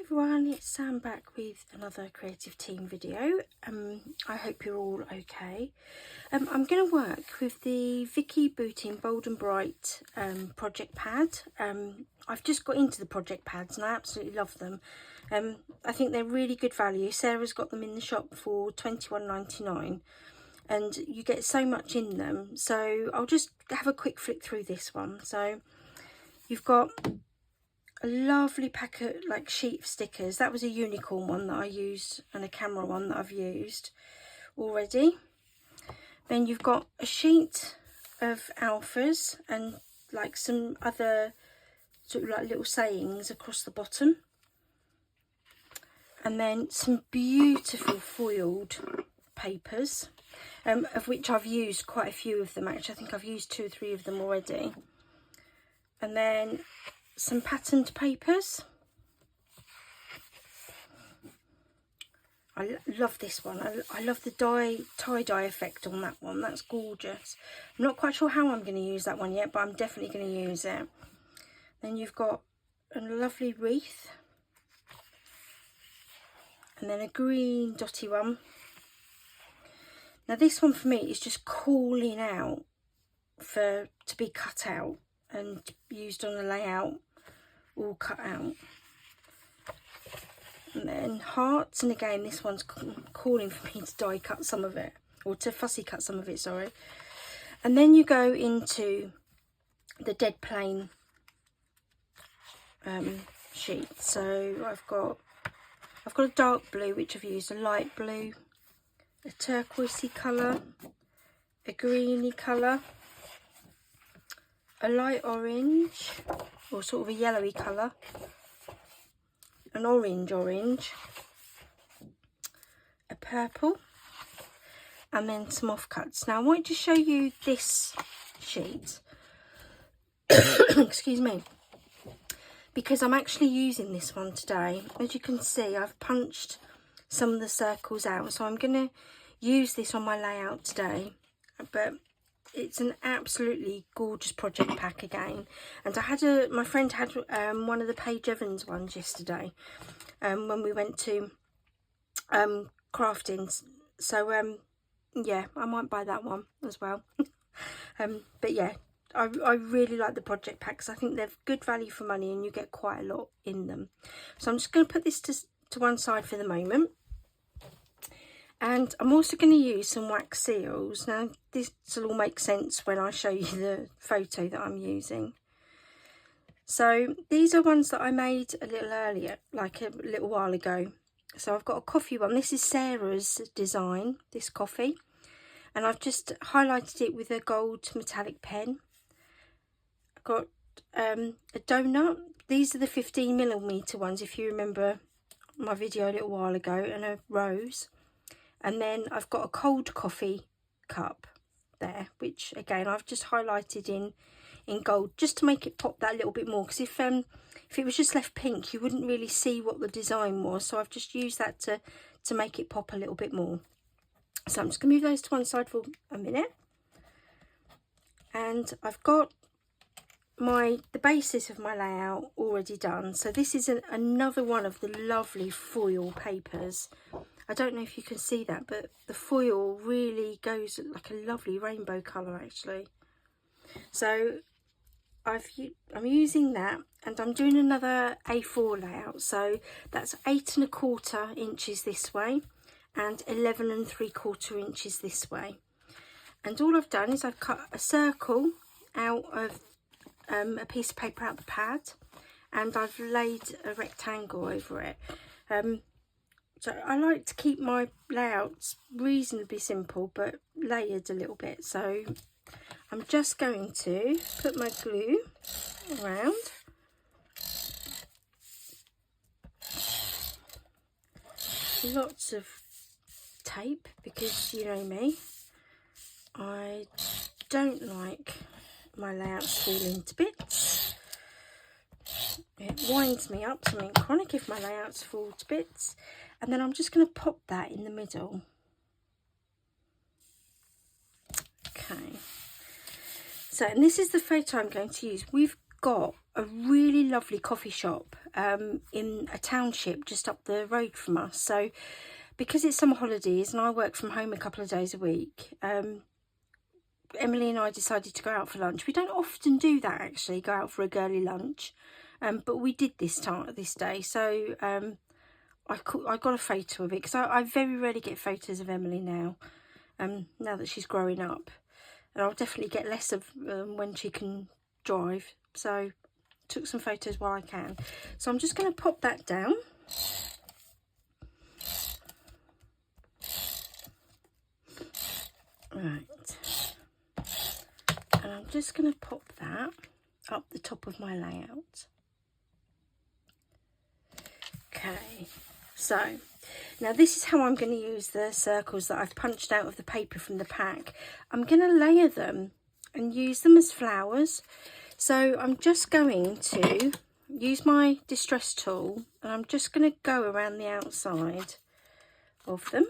Everyone, it's Sam back with another creative team video. I hope you're all okay. I'm going to work with the Vicki Boutin Bold and Bright project pad. I've just got into the project pads and I absolutely love them. I think they're really good value. Sarah's got them in the shop for £21.99 and you get so much in them. So I'll just have a quick flick through this one. So you've got a lovely pack of like sheet stickers. That was a unicorn one that I used and a camera one that I've used already. Then you've got a sheet of alphas and like some other sort of like little sayings across the bottom. And then some beautiful foiled papers, of which I've used quite a few of them actually. I think I've used 2 or 3 of them already. And then some patterned papers. I love this one. I love the tie-dye effect on that one. That's gorgeous. I'm not quite sure how I'm going to use that one yet, but I'm definitely going to use it. Then you've got a lovely wreath. And then a green dotty one. Now this one for me is just calling out to be cut out and used on a layout, all cut out. And then hearts, and again this one's calling for me to die cut some of it, or to fussy cut some of it, sorry. And then you go into the dead plain sheet. So I've got a dark blue, which I've used, a light blue, a turquoisey colour, a greeny colour, a light orange, or sort of a yellowy colour, an orange, a purple, and then some offcuts. Now I want to show you this sheet, excuse me, because I'm actually using this one today. As you can see, I've punched some of the circles out, so I'm going to use this on my layout today. But it's an absolutely gorgeous project pack again, and my friend had one of the Paige Evans ones yesterday when we went to crafting. So yeah, I might buy that one as well. But yeah, I really like the project packs. I think they're good value for money and you get quite a lot in them. So I'm just going to put this to one side for the moment. And I'm also going to use some wax seals. Now this will all make sense when I show you the photo that I'm using. So these are ones that I made a little earlier, like a little while ago. So I've got a coffee one. This is Sarah's design, this coffee. And I've just highlighted it with a gold metallic pen. I've got a donut. These are the 15mm ones, if you remember my video a little while ago, and a rose. And then I've got a cold coffee cup there, which again I've just highlighted in gold just to make it pop that little bit more, because if it was just left pink you wouldn't really see what the design was, so I've just used that to make it pop a little bit more. So I'm just going to move those to one side for a minute. And I've got the basis of my layout already done. So this is another one of the lovely foil papers. I don't know if you can see that, but the foil really goes like a lovely rainbow colour actually. So I'm using that, and I'm doing another A4 layout. So that's 8 1/4 inches this way and 11 3/4 inches this way. And all I've done is I've cut a circle out of a piece of paper out the pad, and I've laid a rectangle over it. So I like to keep my layouts reasonably simple but layered a little bit. So I'm just going to put my glue around. Lots of tape, because you know me, I don't like my layouts falling to bits. It winds me up, something chronic, if my layouts fall to bits. And then I'm just going to pop that in the middle. Okay. So, and this is the photo I'm going to use. We've got a really lovely coffee shop in a township just up the road from us. So because it's summer holidays and I work from home a couple of days a week, Emily and I decided to go out for lunch. We don't often do that, actually, go out for a girly lunch, but we did this day. So I got a photo of it, because I very rarely get photos of Emily now, now that she's growing up, and I'll definitely get less of when she can drive. So took some photos while I can. So I'm just going to pop that down. Right. And I'm just going to pop that up the top of my layout. Okay, so now this is how I'm going to use the circles that I've punched out of the paper from the pack. I'm going to layer them and use them as flowers. So I'm just going to use my distress tool, and I'm just going to go around the outside of them.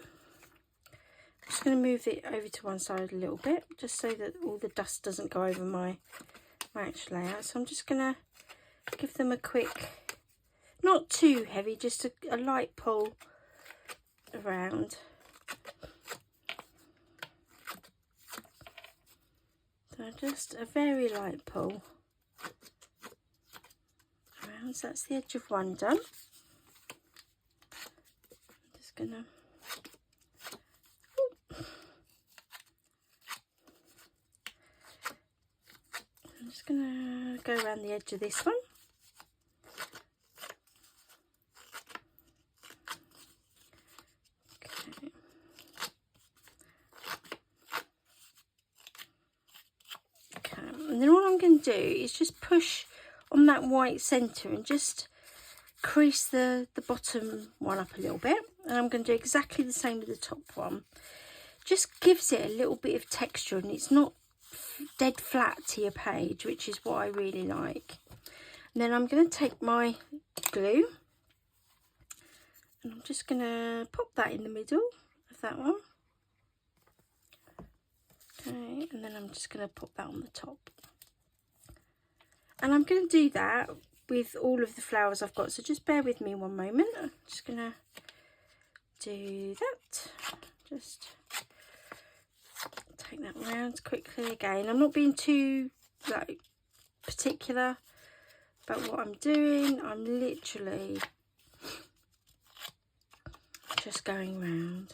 I'm just going to move it over to one side a little bit, just so that all the dust doesn't go over my actual layout. So I'm just going to give them a quick, not too heavy, just a light pull around. So just a very light pull around. So that's the edge of one done. I'm just going to go around the edge of this one. Okay. Okay. And then all I'm going to do is just push on that white centre and just crease the bottom one up a little bit. And I'm going to do exactly the same with the top one. Just gives it a little bit of texture, and it's not dead flat to your page, which is what I really like. And then I'm going to take my glue, and I'm just going to pop that in the middle of that one. Okay, and then I'm just going to pop that on the top. And I'm going to do that with all of the flowers I've got, so just bear with me one moment. I'm just going to do that. Just take that round quickly again. I'm not being too particular about what I'm doing. I'm literally just going round,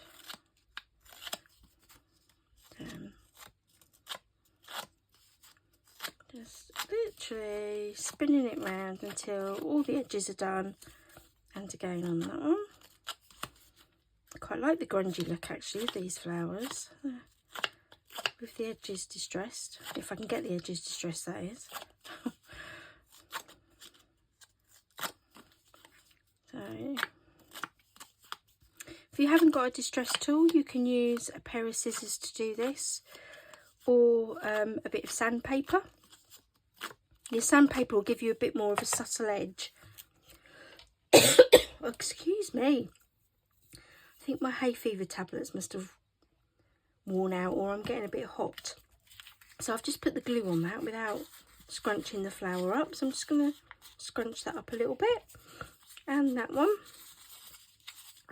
just literally spinning it round until all the edges are done. And again on that one. I quite like the grungy look, actually, of these flowers, with the edges distressed, if I can get the edges distressed, that is. So if you haven't got a distress tool, you can use a pair of scissors to do this, or a bit of sandpaper. Your sandpaper will give you a bit more of a subtle edge. Excuse me. I think my hay fever tablets must have worn out, or I'm getting a bit hot. So I've just put the glue on that without scrunching the flower up. So I'm just going to scrunch that up a little bit. And that one.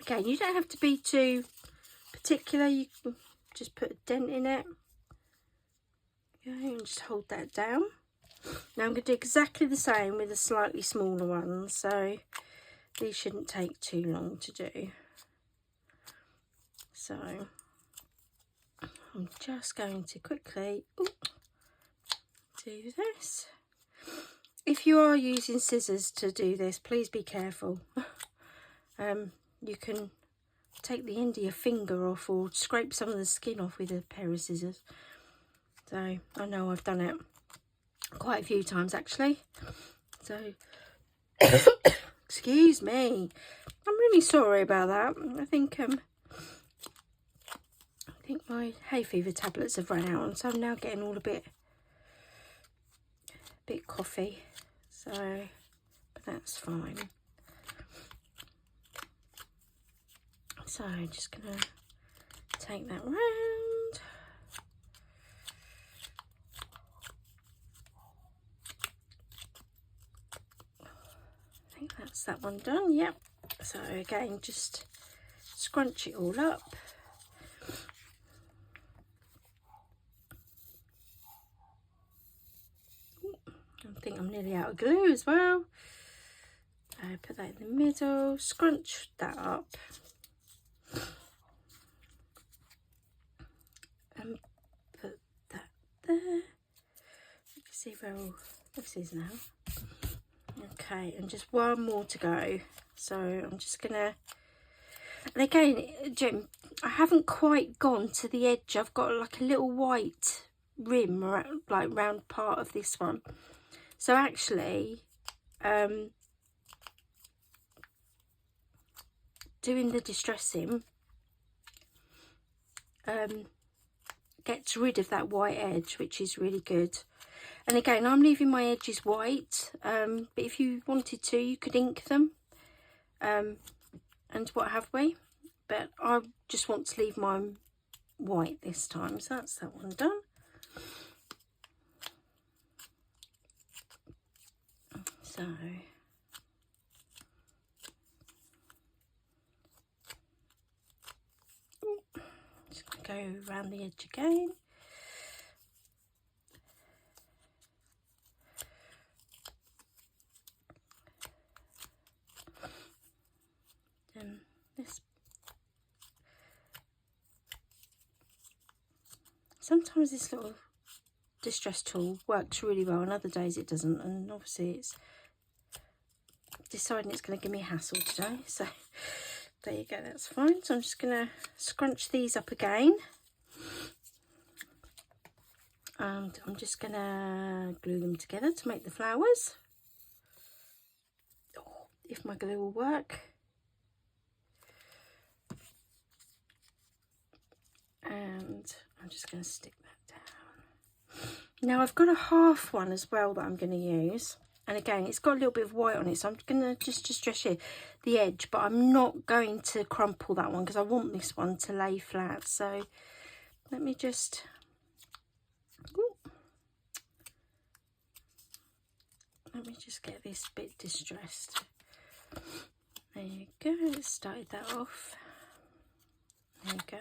Okay, you don't have to be too particular. You can just put a dent in it. Okay, and just hold that down. Now I'm going to do exactly the same with the slightly smaller ones. So these shouldn't take too long to do. So I'm just going to quickly do this. If you are using scissors to do this, please be careful. You can take the end of your finger off, or scrape some of the skin off with a pair of scissors. So I know I've done it quite a few times, actually. So excuse me, I'm really sorry about that. I think my hay fever tablets have run out, and so I'm now getting all a bit coffee. So, but that's fine. So I'm just gonna take that round. I think that's that one done. Yep. So again, just scrunch it all up. I think I'm nearly out of glue as well. Put that in the middle, scrunch that up, and put that there. You can see where all this is now. Okay, and just one more to go. So I'm just gonna, and again, Jim, I haven't quite gone to the edge. I've got like a little white rim, like round part of this one. So actually, doing the distressing gets rid of that white edge, which is really good. And again, I'm leaving my edges white, but if you wanted to, you could ink them, and what have we, but I just want to leave mine white this time. So that's that one done. So just going to go around the edge again. And this, sometimes this little distress tool works really well, and other days it doesn't, and obviously it's deciding it's going to give me a hassle today, so there you go, that's fine. So I'm just going to scrunch these up again, and I'm just going to glue them together to make the flowers. Oh, if my glue will work. And I'm just going to stick that down. Now I've got a half one as well that I'm going to use, and again it's got a little bit of white on it, so I'm going to just distress here the edge, but I'm not going to crumple that one because I want this one to lay flat. So let me just, get this bit distressed. There you go, let's start that off. There you go.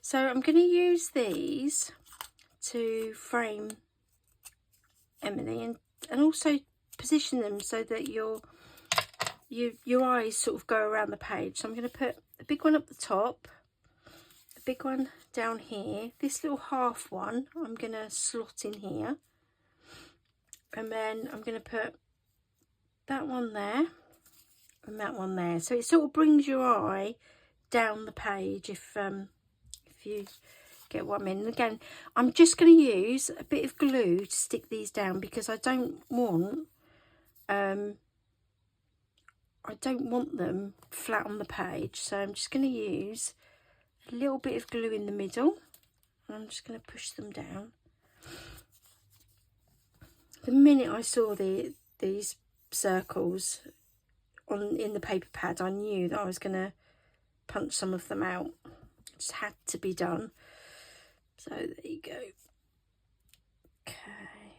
So I'm going to use these to frame Emily, and also position them so that your eyes sort of go around the page. So I'm going to put a big one up the top, a big one down here. This little half one I'm going to slot in here, and then I'm going to put that one there and that one there. So it sort of brings your eye down the page, if you get what I mean. And again, I'm just going to use a bit of glue to stick these down because I don't want them flat on the page. So I'm just going to use a little bit of glue in the middle, and I'm just going to push them down. The minute I saw these circles in the paper pad, I knew that I was going to punch some of them out. It just had to be done. So there you go. Okay,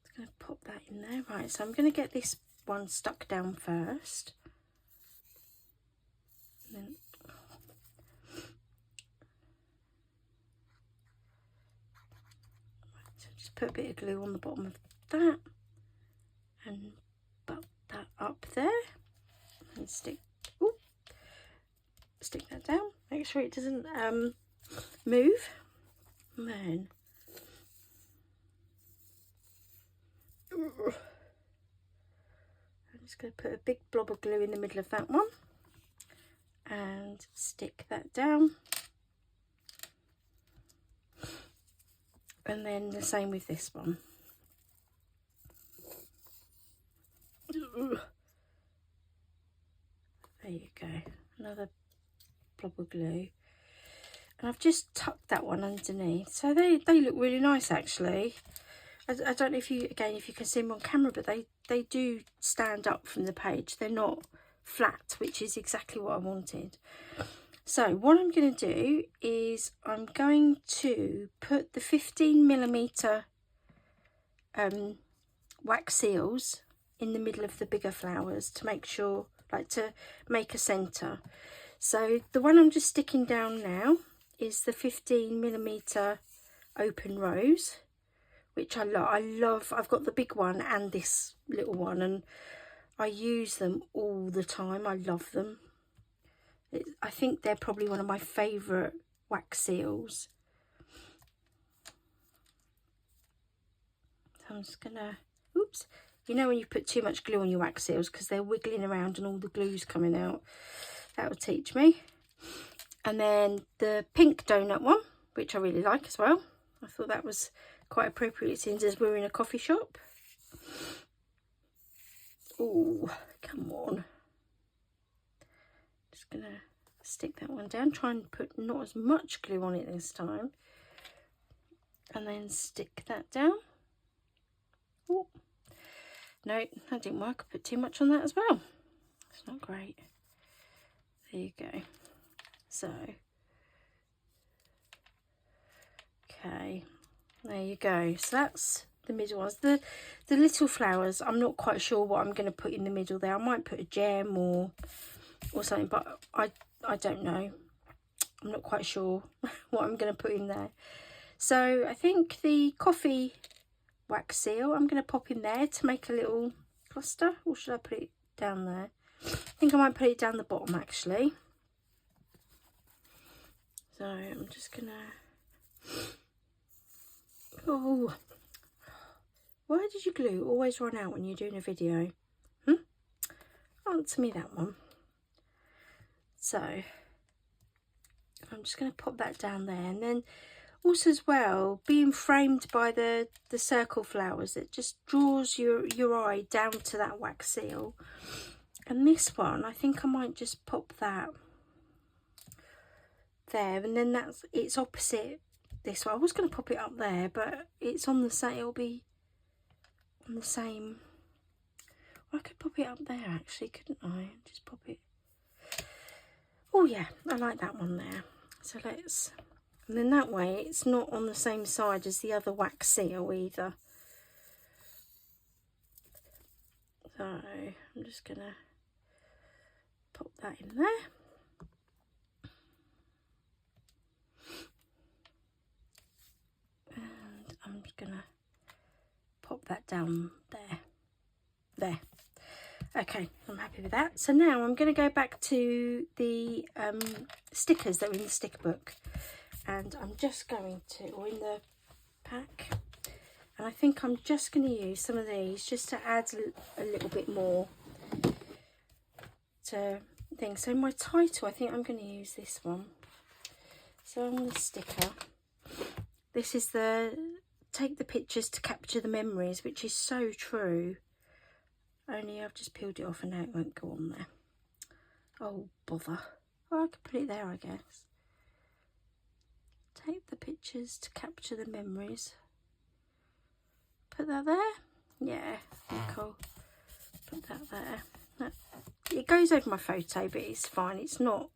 just going to pop that in there. Right, so I'm going to get this one stuck down first. And then so just put a bit of glue on the bottom of that and butt that up there and stick that down. Make sure it doesn't move. And then I'm just going to put a big blob of glue in the middle of that one and stick that down. And then the same with this one. There you go, another blob of glue. And I've just tucked that one underneath. So they look really nice actually. I don't know if you can see them on camera, but they do stand up from the page. They're not flat, which is exactly what I wanted. So what I'm going to do is I'm going to put the 15mm wax seals in the middle of the bigger flowers to make sure, like to make a centre. So the one I'm just sticking down now is the 15mm open rose, which I love. I've got the big one and this little one, and I use them all the time. I love them. I think they're probably one of my favourite wax seals. So I'm just gonna, oops, you know when you put too much glue on your wax seals because they're wiggling around and all the glue's coming out. That will teach me. And then the pink donut one, which I really like as well. I thought that was quite appropriate since as we're in a coffee shop. Oh, come on. Just gonna stick that one down, try and put not as much glue on it this time. And then stick that down. Oh, no, that didn't work. I put too much on that as well. It's not great. There you go. So, okay, there you go. So that's the middle ones. The little flowers, I'm not quite sure what I'm going to put in the middle there. I might put a gem or something, but I don't know. I'm not quite sure what I'm going to put in there. So I think the coffee wax seal, I'm going to pop in there to make a little cluster. Or should I put it down there? I think I might put it down the bottom actually. So I'm just going to... Oh, why did your glue always run out when you're doing a video? Answer me that one. So I'm just going to pop that down there, and then also as well, being framed by the circle flowers, it just draws your eye down to that wax seal. And this one, I think I might just pop that there, and then it's opposite this one. I was going to pop it up there, but it's on the same, it'll be on the same. Well, I could pop it up there actually, couldn't I? Just pop it. Oh yeah, I like that one there. So let's, and then that way it's not on the same side as the other wax seal either. So I'm just going to pop that in there. And I'm just going to pop that down there. Okay, I'm happy with that. So now I'm going to go back to the stickers that are in the sticker book, and I'm just going to, or in the pack, and I think I'm just going to use some of these just to add a little bit more to things. So my title, I think I'm going to use this one. So on the sticker, this is the take the pictures to capture the memories, which is so true. Only I've just peeled it off and now it won't go on there. Oh, bother. Oh, I could put it there, I guess. Take the pictures to capture the memories. Put that there? Yeah, cool. Put that there. No, it goes over my photo, but it's fine. It's not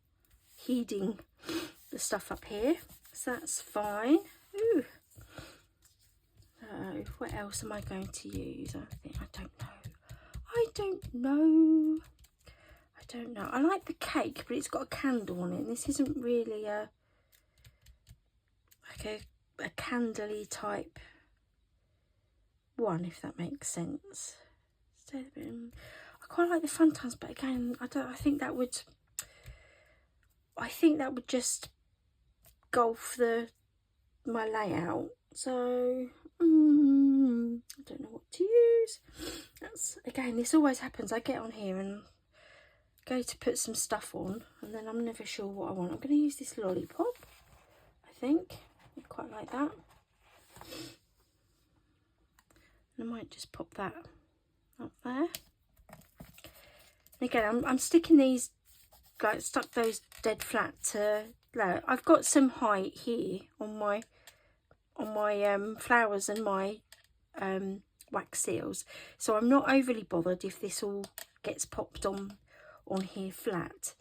heeding the stuff up here. So that's fine. Ooh. So, what else am I going to use? I don't know. I like the cake, but it's got a candle on it. This isn't really a candly type one, if that makes sense. So, I quite like the fun times, but again, I think that would just golf my layout. So I don't know what to use. That's, again, this always happens. I get on here and go to put some stuff on, and then I'm never sure what I want. I'm going to use this lollipop, I think. I quite like that. And I might just pop that up there. And again, I'm sticking these, like, stuck those dead flat to there. I've got some height here on my flowers and my wax seals, so I'm not overly bothered if this all gets popped on here flat.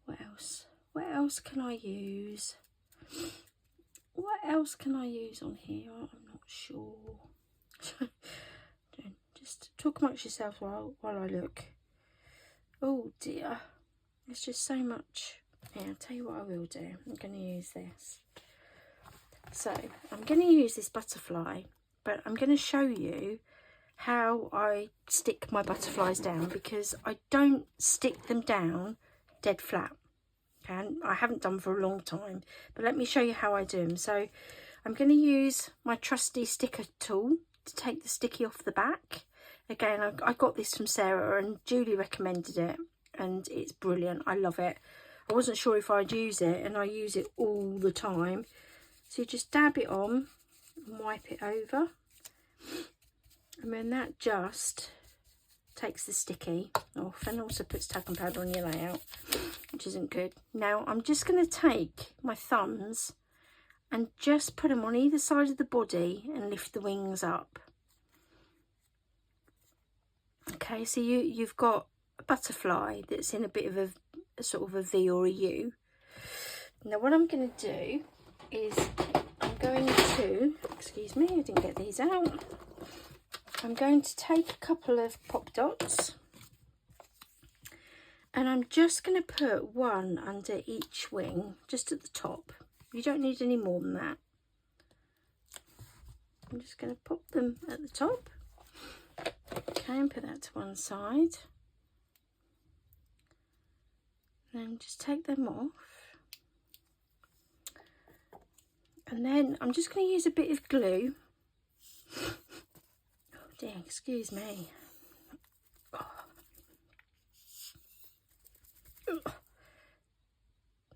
What else can I use? What else can I use on here? I'm not sure. talk amongst yourselves while I look. Oh dear, there's just so much. Yeah, I'll tell you what I will do. I'm going to use this. So I'm going to use this butterfly, but I'm going to show you how I stick my butterflies down, because I don't stick them down dead flat. Okay, and I haven't done for a long time, but let me show you how I do them. So I'm going to use my trusty sticker tool to take the sticky off the back. Again, I got this from Sarah, and Julie recommended it, and it's brilliant. I love it. I wasn't sure if I'd use it, and I use it all the time. So you just dab it on and wipe it over, and then that just takes the sticky off, and also puts talcum powder on your layout, which isn't good. Now I'm just going to take my thumbs and just put them on either side of the body and lift the wings up. Okay, so you've got a butterfly that's in a bit of a sort of a V or a U. Now what I'm going to do is I'm going to, excuse me, I didn't get these out. I'm going to take a couple of pop dots, and I'm just going to put one under each wing, just at the top. You don't need any more than that. I'm just going to pop them at the top. Okay, and put that to one side. Then just take them off. And then I'm just going to use a bit of glue. Oh dear, excuse me.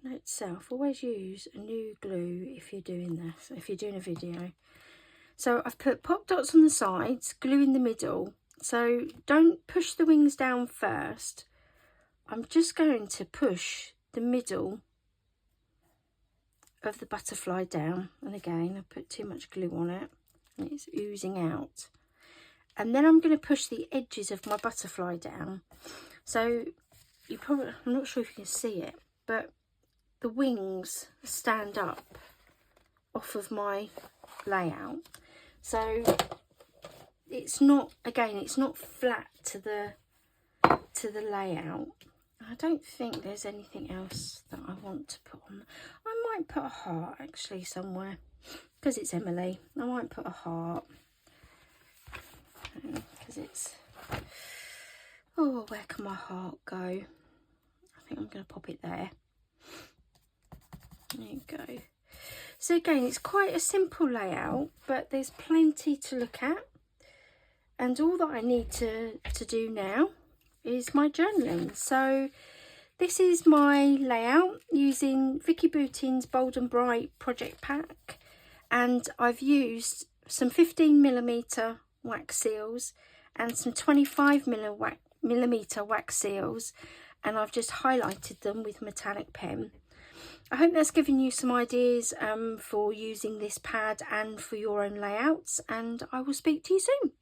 Note to self, always use a new glue if you're doing this, if you're doing a video. So I've put pop dots on the sides, glue in the middle. So don't push the wings down first. I'm just going to push the middle of the butterfly down, and again I put too much glue on it and it's oozing out. And then I'm going to push the edges of my butterfly down. So you probably, I'm not sure if you can see it, but the wings stand up off of my layout. So it's not, again, it's not flat to the layout. I don't think there's anything else that I want to put on. I might put a heart actually somewhere, because it's Emily. I might put a heart, because it's, oh, where can my heart go? I think I'm going to pop it there. There you go. So again, it's quite a simple layout, but there's plenty to look at. And all that I need to do now is my journaling. So this is my layout using Vicki Boutin's Bold and Bright project pack, and I've used some 15mm wax seals and some 25mm wax seals, and I've just highlighted them with metallic pen. I hope that's given you some ideas for using this pad and for your own layouts, and I will speak to you soon.